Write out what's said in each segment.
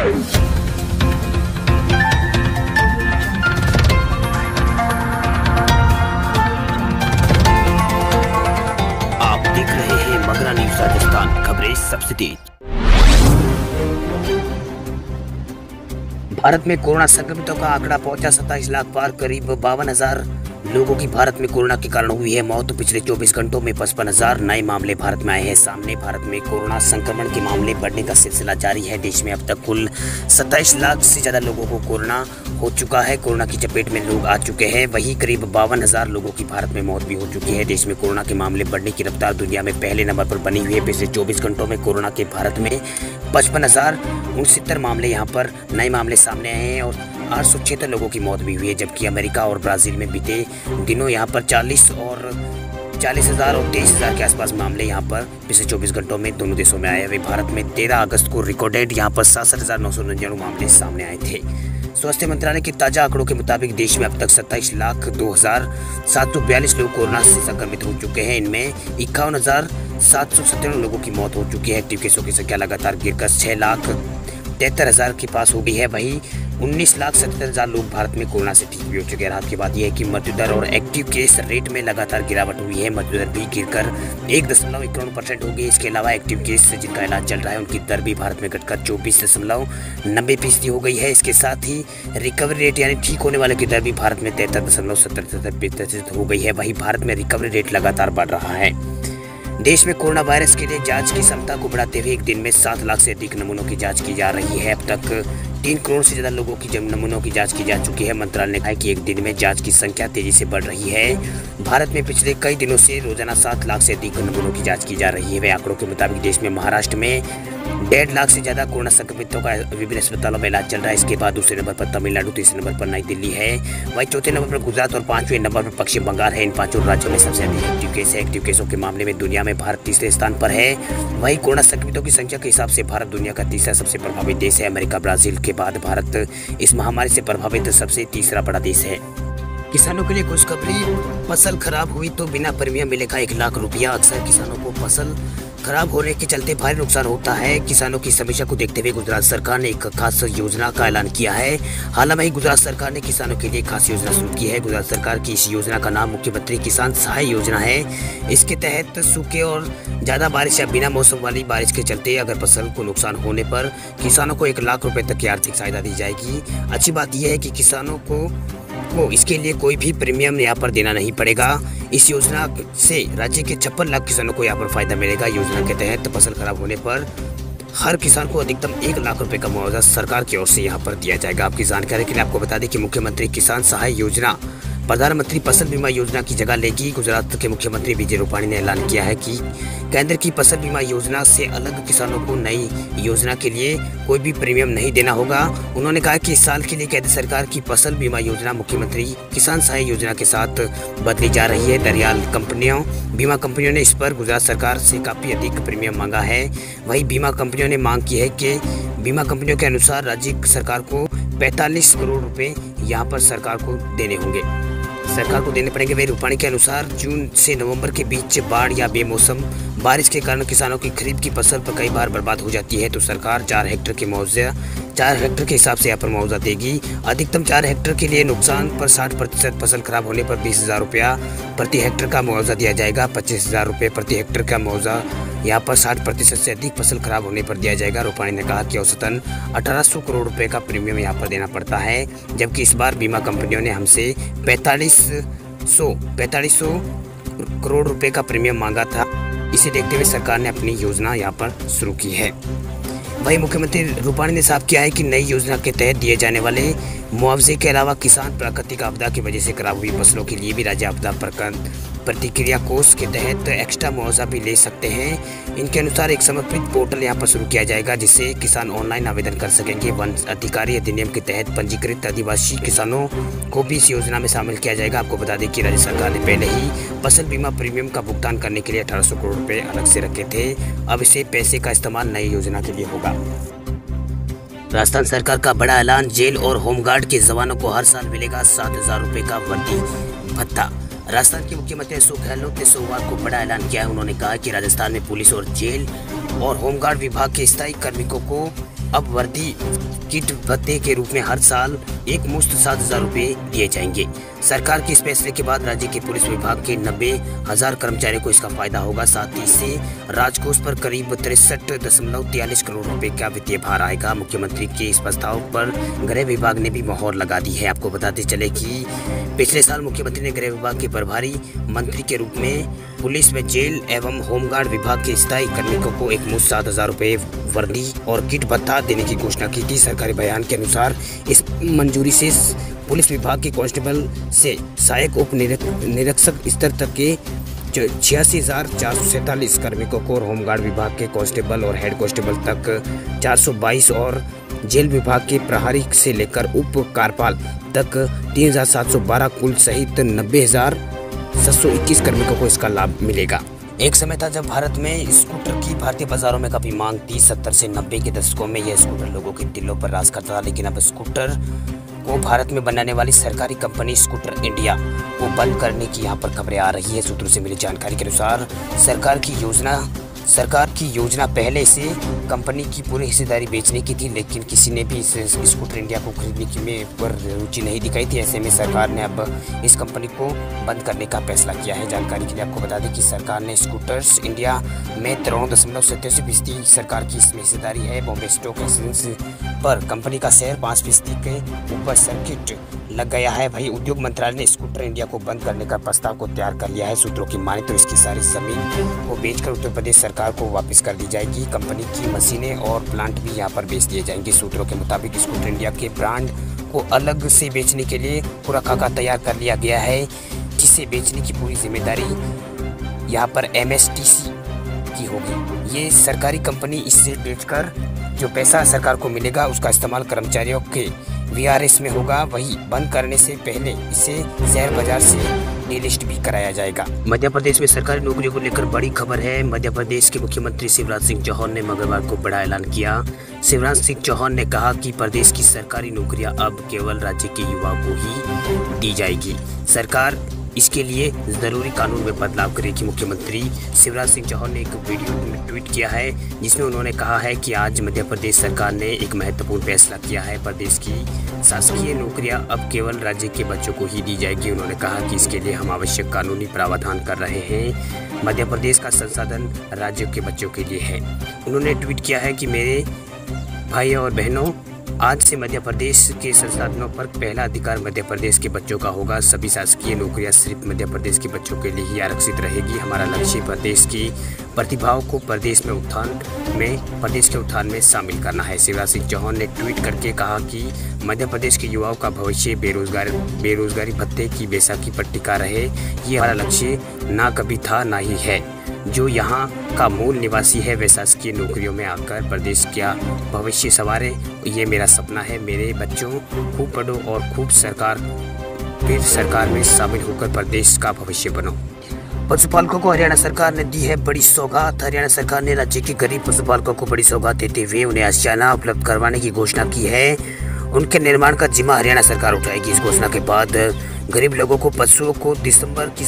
आप देख रहे हैं मगरा न्यूज राजस्थान, खबरें सबसे तेज। भारत में कोरोना संक्रमितों का आंकड़ा पहुंचा 27 लाख पार, करीब 52,000 लोगों की भारत में कोरोना के कारण हुई है मौत। पिछले 24 घंटों में 55,000 नए मामले भारत में आए हैं सामने। भारत में कोरोना संक्रमण के मामले बढ़ने का सिलसिला जारी है। देश में अब तक कुल 27 लाख से ज्यादा लोगों को कोरोना हो चुका है। कोरोना की चपेट में लोग आ चुके हैं। वहीं करीब 52,000 लोगों की भारत में मौत भी हो चुकी है। देश में कोरोना के मामले बढ़ने की रफ्तार दुनिया में पहले नंबर पर बनी हुई है। पिछले 24 घंटों में कोरोना के भारत में 55,069 मामले यहाँ पर नए मामले सामने आए हैं और 876 लोगों की मौत भी हुई है। जबकि अमेरिका और ब्राजील में बीते दिनों यहाँ पर 40,000 और 23,000 के आसपास मामले यहाँ पर पिछले 24 घंटों में दोनों देशों में आए हैं। भारत में 13 अगस्त को रिकॉर्डेड यहाँ पर 67,999 मामले सामने आए थे। स्वास्थ्य मंत्रालय के ताजा आंकड़ों के मुताबिक देश में अब तक 27,02,742 लोग कोरोना से संक्रमित हो चुके हैं। इनमें 51,797 लोगों की मौत हो चुकी है। एक्टिव केसों की संख्या लगातार गिरकर 6,73,000 के पास हो गई है। वहीं 19,77,000 लोग भारत में कोरोना से ठीक भी हो चुके हैं। राहत की बात यह है कि मृत्यु दर और एक्टिव केस रेट में लगातार गिरावट हुई है। मृत्यु दर भी गिरकर 1.51% हो गई। इसके अलावा एक्टिव केस जिनका इलाज चल रहा है उनकी दर भी भारत में घटकर 24.90% हो गई है। इसके साथ ही रिकवरी रेट यानी ठीक होने वाले की दर भी भारत में 73.77% हो गई है। वहीं भारत में रिकवरी रेट लगातार बढ़ रहा है। देश में कोरोना वायरस के लिए जांच की क्षमता को बढ़ाते हुए एक दिन में 7 लाख से अधिक नमूनों की जांच की जा रही है। अब तक 3 करोड़ से ज्यादा लोगों की नमूनों की जांच की जा चुकी है। मंत्रालय ने कहा है कि एक दिन में जांच की संख्या तेजी से बढ़ रही है। भारत में पिछले कई दिनों से रोजाना 7 लाख से अधिक नमूनों की जांच की जा रही है। वे आंकड़ों के मुताबिक देश में महाराष्ट्र में 1.5 लाख से ज्यादा कोरोना संक्रमितों का विभिन्न अस्पतालों में इलाज चल रहा है। इसके बाद दूसरे नंबर पर तमिलनाडु, तीसरे नंबर पर नई दिल्ली है। वहीं चौथे नंबर पर गुजरात और 5वें नंबर पर पश्चिम बंगाल है। इन 5 राज्यों में सबसे अधिक एक्टिव केस है। एक्टिव केसों के मामले में दुनिया में भारत तीसरे स्थान पर है। वहीं कोरोना संक्रमितों की संख्या के हिसाब से भारत दुनिया का तीसरा सबसे प्रभावित देश है। अमेरिका, ब्राजील के बाद भारत इस महामारी से प्रभावित सबसे तीसरा बड़ा देश है। किसानों के लिए खुशखबरी, फसल खराब हुई तो बिना प्रीमियम मिलेगा 1 लाख रुपया। अक्सर किसानों को फसल खराब होने के चलते भारी नुकसान होता है। किसानों की समस्या को देखते हुए गुजरात सरकार ने एक खास योजना का ऐलान किया है। हाल ही में गुजरात सरकार ने किसानों के लिए खास योजना शुरू की है। गुजरात सरकार की इस योजना का नाम मुख्यमंत्री किसान सहाय योजना है। इसके तहत सूखे और ज्यादा बारिश या बिना मौसम वाली बारिश के चलते अगर फसल को नुकसान होने पर किसानों को 1 लाख रुपए तक की आर्थिक सहायता दी जाएगी। अच्छी बात यह है कि किसानों को इसके लिए कोई भी प्रीमियम यहाँ पर देना नहीं पड़ेगा। इस योजना से राज्य के 56 लाख किसानों को यहाँ पर फायदा मिलेगा। योजना के तहत फसल खराब होने पर हर किसान को अधिकतम 1 लाख रुपए का मुआवजा सरकार की ओर से यहाँ पर दिया जाएगा। आपकी जानकारी के लिए आपको बता दें कि मुख्यमंत्री किसान सहाय योजना प्रधानमंत्री फसल बीमा योजना की जगह लेगी। गुजरात के मुख्यमंत्री विजय रूपाणी ने ऐलान किया है कि केंद्र की फसल बीमा योजना से अलग किसानों को नई योजना के लिए कोई भी प्रीमियम नहीं देना होगा। उन्होंने कहा कि इस साल के लिए केंद्र सरकार की फसल बीमा योजना मुख्यमंत्री किसान सहाय योजना के साथ बदली जा रही है। दरियाल बीमा कंपनियों ने इस पर गुजरात सरकार से काफी अधिक प्रीमियम मांगा है। वहीं बीमा कंपनियों ने मांग की है कि बीमा कंपनियों के अनुसार राज्य सरकार को 45 करोड़ रुपए यहाँ पर सरकार को देने पड़ेंगे। वे रूपाणी के अनुसार जून से नवंबर के बीच बाढ़ या बेमौसम बारिश के कारण किसानों की खरीद की फसल पर कई बार बर्बाद हो जाती है तो सरकार 4 हेक्टेयर के हिसाब से यहाँ पर मुआवजा देगी। अधिकतम 4 हेक्टेयर के लिए नुकसान पर 60% फसल खराब होने पर 20,000 रुपया प्रति हेक्टेयर का मुआवजा दिया जाएगा। 25,000 रुपये प्रति हेक्टेयर का मुआवजा यहाँ पर 60% से अधिक फसल खराब होने पर दिया जाएगा। रूपाणी ने कहा कि औसतन 1,800 करोड़ रुपए का प्रीमियम यहाँ पर देना पड़ता है, जबकि इस बार बीमा कंपनियों ने हमसे 4500 करोड़ रुपए का प्रीमियम मांगा था। इसे देखते हुए सरकार ने अपनी योजना यहाँ पर शुरू की है। वहीं मुख्यमंत्री रूपाणी ने साफ किया है कि नई योजना के तहत दिए जाने वाले मुआवजे के अलावा किसान प्राकृतिक आपदा की वजह से खराब हुई फसलों के लिए भी राज्य आपदा प्रतिक्रिया कोष के तहत एक्स्ट्रा मुआवजा भी ले सकते हैं। इनके अनुसार एक समर्पित पोर्टल यहाँ पर शुरू किया जाएगा जिससे किसान ऑनलाइन आवेदन कर सकेंगे। वन अधिकारी अधिनियम के तहत पंजीकृत आदिवासी किसानों को भी इस योजना में शामिल किया जाएगा। आपको बता दें कि राज्य सरकार ने पहले ही फसल बीमा प्रीमियम का भुगतान करने के लिए 1,800 करोड़ रुपए अलग से रखे थे। अब इसे पैसे का इस्तेमाल नई योजना के लिए होगा। राजस्थान सरकार का बड़ा ऐलान, जेल और होमगार्ड के जवानों को हर साल मिलेगा 7,000 रुपए का वर्दी भत्ता। राजस्थान के मुख्यमंत्री अशोक गहलोत ने सोमवार को बड़ा ऐलान किया है। उन्होंने कहा कि राजस्थान में पुलिस और जेल और होमगार्ड विभाग के स्थायी कार्मिकों को अब वर्दी किट भत्ते के रूप में हर साल एक मुश्त 7,000 रुपये दिए जाएंगे। सरकार के इस फैसले के बाद राज्य के पुलिस विभाग के 90,000 कर्मचारियों को इसका फायदा होगा। साथ ही इससे राजकोष पर करीब 63.43 करोड़ रुपए का वित्तीय भार आएगा। मुख्यमंत्री के इस प्रस्ताव पर गृह विभाग ने भी मोहर लगा दी है। आपको बताते चले कि पिछले साल मुख्यमंत्री ने गृह विभाग के प्रभारी मंत्री के रूप में पुलिस व जेल एवं होमगार्ड विभाग के स्थायी कार्मिकों को एक मुश्त 7,000 रुपये वर्दी और किट भत्ता देने की घोषणा की थी। सरकारी बयान के अनुसार इस मंजूरी से पुलिस विभाग के कांस्टेबल से सहायक उप निरीक्षक स्तर तक के 86,447 कार्मिकों को और होमगार्ड विभाग के कांस्टेबल और हेड कांस्टेबल तक 422 और जेल विभाग के प्रहरी से लेकर उप कारपाल तक 3,712 कुल सहित 90,721 कार्मिकों को इसका लाभ मिलेगा। एक समय था जब भारत में स्कूटर की भारतीय बाजारों में काफी मांग थी। 70 से 90 के दशकों में यह स्कूटर लोगों के दिलों पर राज करता था, लेकिन अब स्कूटर को भारत में बनाने वाली सरकारी कंपनी स्कूटर इंडिया को बंद करने की यहाँ पर खबरें आ रही है। सूत्रों से मिली जानकारी के अनुसार सरकार की योजना पहले से कंपनी की पूरी हिस्सेदारी बेचने की थी, लेकिन किसी ने भी इस स्कूटर इंडिया को खरीदने की में पर रुचि नहीं दिखाई थी। ऐसे में सरकार ने अब इस कंपनी को बंद करने का फैसला किया है। जानकारी के लिए आपको बता दें कि सरकार ने स्कूटर्स इंडिया में 93.87% सरकार की इसमें हिस्सेदारी है। बॉम्बे स्टॉक एक्सचेंज पर कंपनी का शेयर 5% के ऊपर सर्किट लग गया है। वही उद्योग मंत्रालय ने स्कूटर इंडिया को बंद करने का प्रस्ताव को तैयार कर लिया है। सूत्रों की माने तो इसकी सारी जमीन को बेचकर उत्तर प्रदेश सरकार को वापस कर दी जाएगी। कंपनी की मशीनें और प्लांट भी यहाँ पर बेच दिए जाएंगे। सूत्रों के मुताबिक स्कूटर इंडिया के ब्रांड को अलग से बेचने के लिए पूरा खाका तैयार कर लिया गया है, जिसे बेचने की पूरी जिम्मेदारी यहाँ पर MSTC की होगी। ये सरकारी कंपनी इससे बेचकर जो पैसा सरकार को मिलेगा उसका इस्तेमाल कर्मचारियों के VRS में होगा। वही बंद करने से पहले इसे शेयर बाजार से डीलिस्ट भी कराया जाएगा। मध्य प्रदेश में सरकारी नौकरियों को लेकर बड़ी खबर है। मध्य प्रदेश के मुख्यमंत्री शिवराज सिंह चौहान ने मंगलवार को बड़ा ऐलान किया। शिवराज सिंह चौहान ने कहा कि प्रदेश की सरकारी नौकरियां अब केवल राज्य के युवाओं को ही दी जाएगी। सरकार इसके लिए जरूरी कानून में बदलाव करेगी। मुख्यमंत्री शिवराज सिंह चौहान ने एक वीडियो में ट्वीट किया है, जिसमें उन्होंने कहा है कि आज मध्य प्रदेश सरकार ने एक महत्वपूर्ण फैसला किया है। प्रदेश की शासकीय नौकरियां अब केवल राज्य के बच्चों को ही दी जाएगी। उन्होंने कहा कि इसके लिए हम आवश्यक कानूनी प्रावधान कर रहे हैं। मध्य प्रदेश का संसाधन राज्यों के बच्चों के लिए है। उन्होंने ट्वीट किया है कि मेरे भाई और बहनों, आज से मध्य प्रदेश के संसाधनों पर पहला अधिकार मध्य प्रदेश के बच्चों का होगा। सभी शासकीय नौकरियां सिर्फ मध्य प्रदेश के बच्चों के लिए ही आरक्षित रहेगी। हमारा लक्ष्य प्रदेश की प्रतिभाओं को प्रदेश के उत्थान में शामिल करना है। शिवराज सिंह चौहान ने ट्वीट करके कहा कि मध्य प्रदेश के युवाओं का भविष्य बेरोजगारी भत्ते की बेसाखी पर टिका रहे। ये हमारा लक्ष्य ना कभी था ना ही है। जो यहाँ का मूल निवासी है वे शासकीय नौकरियों में आकर प्रदेश का भविष्य संवारे, ये मेरा सपना है। मेरे बच्चों, खूब पढ़ो और खूब सरकार में शामिल होकर प्रदेश का भविष्य बनो। पशुपालकों को हरियाणा सरकार ने दी है बड़ी सौगात। हरियाणा सरकार ने राज्य के गरीब पशुपालकों को बड़ी सौगात देते हुए उन्हें आशियाना उपलब्ध करवाने की घोषणा की है। उनके निर्माण का जिम्मा हरियाणा सरकार उठाएगी। इस घोषणा के बाद गरीब लोगों को पशुओं को दिसंबर की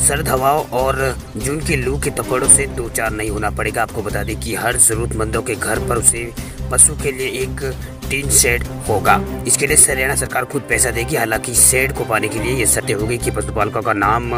सर्द हवाओं और जून की लू के थप्पड़ों से दो चार नहीं होना पड़ेगा। आपको बता दें कि हर जरूरतमंदों के घर पर उसे पशु के लिए एक टीन शेड होगा। इसके लिए हरियाणा सरकार खुद पैसा देगी। हालांकि शेड को पाने के लिए ये शर्तें होगी कि पशुपालकों का नाम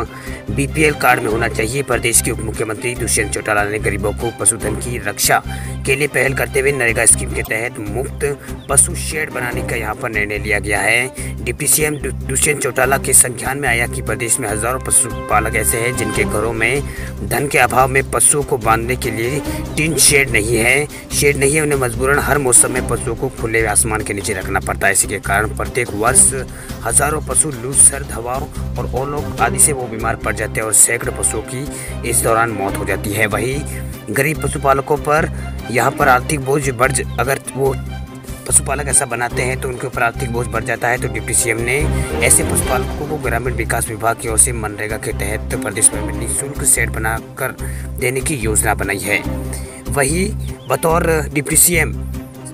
BPL कार्ड में होना चाहिए। प्रदेश के उप मुख्यमंत्री दुष्यंत चौटाला ने गरीबों को पशुधन की रक्षा के लिए पहल करते हुए नरेगा स्कीम के तहत मुफ्त पशु शेड बनाने का यहाँ पर निर्णय लिया गया है। डिप्टी CM दुष्यंत चौटाला के संज्ञान में आया कि प्रदेश में हजारों पशुपालक ऐसे हैं जिनके घरों में धन के अभाव में पशुओं को बांधने के लिए टीन शेड नहीं है। उन्हें मजबूरन हर मौसम में पशुओं को खुले आसमान के नीचे रखना पड़ता है। इसी के कारण प्रत्येक वर्ष हजारों पशु लू, सर्द हवाओं और ओलों आदि से वो बीमार पड़ जाते हैं और सैकड़ों पशुओं की इस दौरान मौत हो जाती है। वही गरीब पशुपालकों पर यहाँ पर आर्थिक बोझ अगर वो पशुपालक ऐसा बनाते हैं तो उनके ऊपर आर्थिक बोझ बढ़ जाता है। तो डिप्टी CM ने ऐसे पशुपालकों को ग्रामीण विकास विभाग की ओर से मनरेगा के तहत प्रदेश भर में निःशुल्क शेड बनाकर देने की योजना बनाई है। वही बतौर डिप्टी CM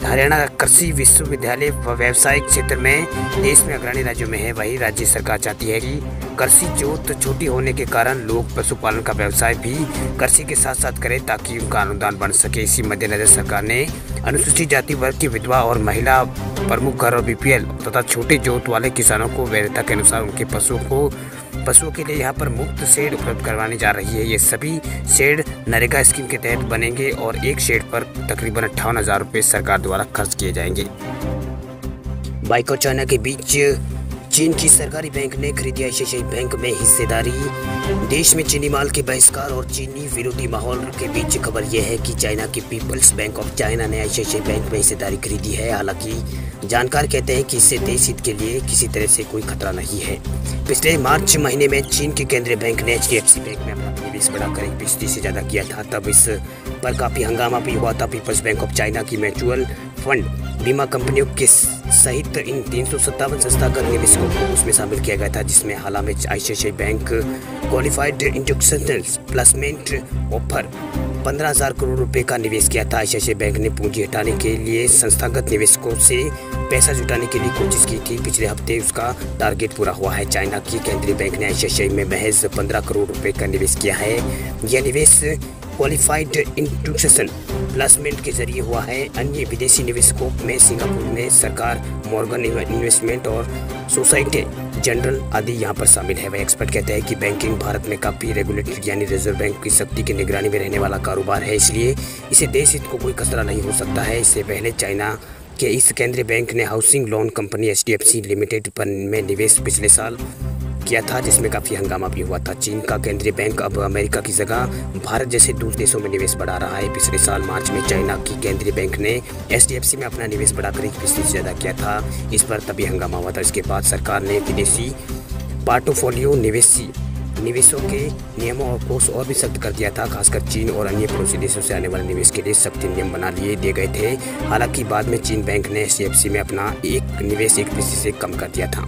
हरियाणा कृषि विश्वविद्यालय व्यवसायिक क्षेत्र में देश में अग्रणी राज्यों में है। वही राज्य सरकार चाहती है कि कृषि जोत छोटी होने के कारण लोग पशुपालन का व्यवसाय भी कृषि के साथ साथ करें ताकि उनका अनुदान बढ़ सके। इसी मद्देनजर सरकार ने अनुसूचित जाति वर्ग की विधवा और महिला प्रमुख घर और बीपीएल तथा छोटे जोत वाले किसानों को वैधता के अनुसार उनके पशुओं के लिए यहाँ पर मुफ्त शेड उपलब्ध करवाने जा रही है। ये सभी शेड नरेगा स्कीम के तहत बनेंगे और एक शेड पर तकरीबन 58,000 रुपये सरकार द्वारा खर्च किए जाएंगे। बाइक और चाइना के बीच चीन की सरकारी बैंक ने खरीदी आईसीआईसीआई बैंक में हिस्सेदारी। देश में चीनी माल के बहिष्कार और चीनी विरोधी माहौल के बीच खबर यह है कि चाइना की पीपल्स बैंक ऑफ चाइना ने आईसीआईसीआई बैंक में हिस्सेदारी खरीदी है। हालांकि जानकार कहते हैं कि इससे देश हित के लिए किसी तरह से कोई खतरा नहीं है। पिछले मार्च महीने में चीन के केंद्रीय बैंक ने एचडीएफसी बैंक में अपना निवेश बढ़ाकर 1% से ज़्यादा किया था। तब इस पर काफ़ी हंगामा भी हुआ था। पीपल्स बैंक ऑफ चाइना की म्यूचुअल फंड बीमा कंपनियों के सहित इन 357 संस्थागत निवेशकों को उसमें शामिल किया गया था, जिसमें हाल में ICICI bank qualified institutional placement offer 15,000 crore रुपए का निवेश किया था। आईसीआईसीआई बैंक ने पूंजी हटाने के लिए संस्थागत निवेशकों से पैसा जुटाने के लिए कोशिश की थी। पिछले हफ्ते उसका टारगेट पूरा हुआ है। चाइना की केंद्रीय बैंक ने आईसीआईसीआई में महज 15 करोड़ रुपए का निवेश किया है। यह निवेश क्वालिफाइड इंस्टीट्यूशनल प्लेसमेंट के जरिए हुआ है। अन्य विदेशी निवेशकों में सिंगापुर में सरकार, मॉर्गन इन्वेस्टमेंट और सोसाइटी जनरल आदि यहाँ पर शामिल है। वह एक्सपर्ट कहते हैं कि बैंकिंग भारत में काफ़ी रेगुलेटेड यानी रिजर्व बैंक की शक्ति की निगरानी में रहने वाला कारोबार है, इसलिए इसे देश हित को कोई खतरा नहीं हो सकता है। इससे पहले चाइना के इस केंद्रीय बैंक ने housing loan company HDFC limited में निवेश पिछले साल किया था, जिसमें काफ़ी हंगामा भी हुआ था। चीन का केंद्रीय बैंक अब अमेरिका की जगह भारत जैसे दूसरे देशों में निवेश बढ़ा रहा है। पिछले साल मार्च में चाइना की केंद्रीय बैंक ने एचडीएफसी में अपना निवेश बढ़ाकर 1% से ज़्यादा किया था। इस पर तभी हंगामा हुआ था। इसके बाद सरकार ने विदेशी पोर्टफोलियो निवेशों के नियमों को और भी सख्त कर दिया था। खासकर चीन और अन्य पड़ोसी देशों से आने वाले निवेश के लिए सख्त नियम बना दिए गए थे। हालांकि बाद में चीन बैंक ने एचडीएफसी में अपना एक निवेश 1% से कम कर दिया था।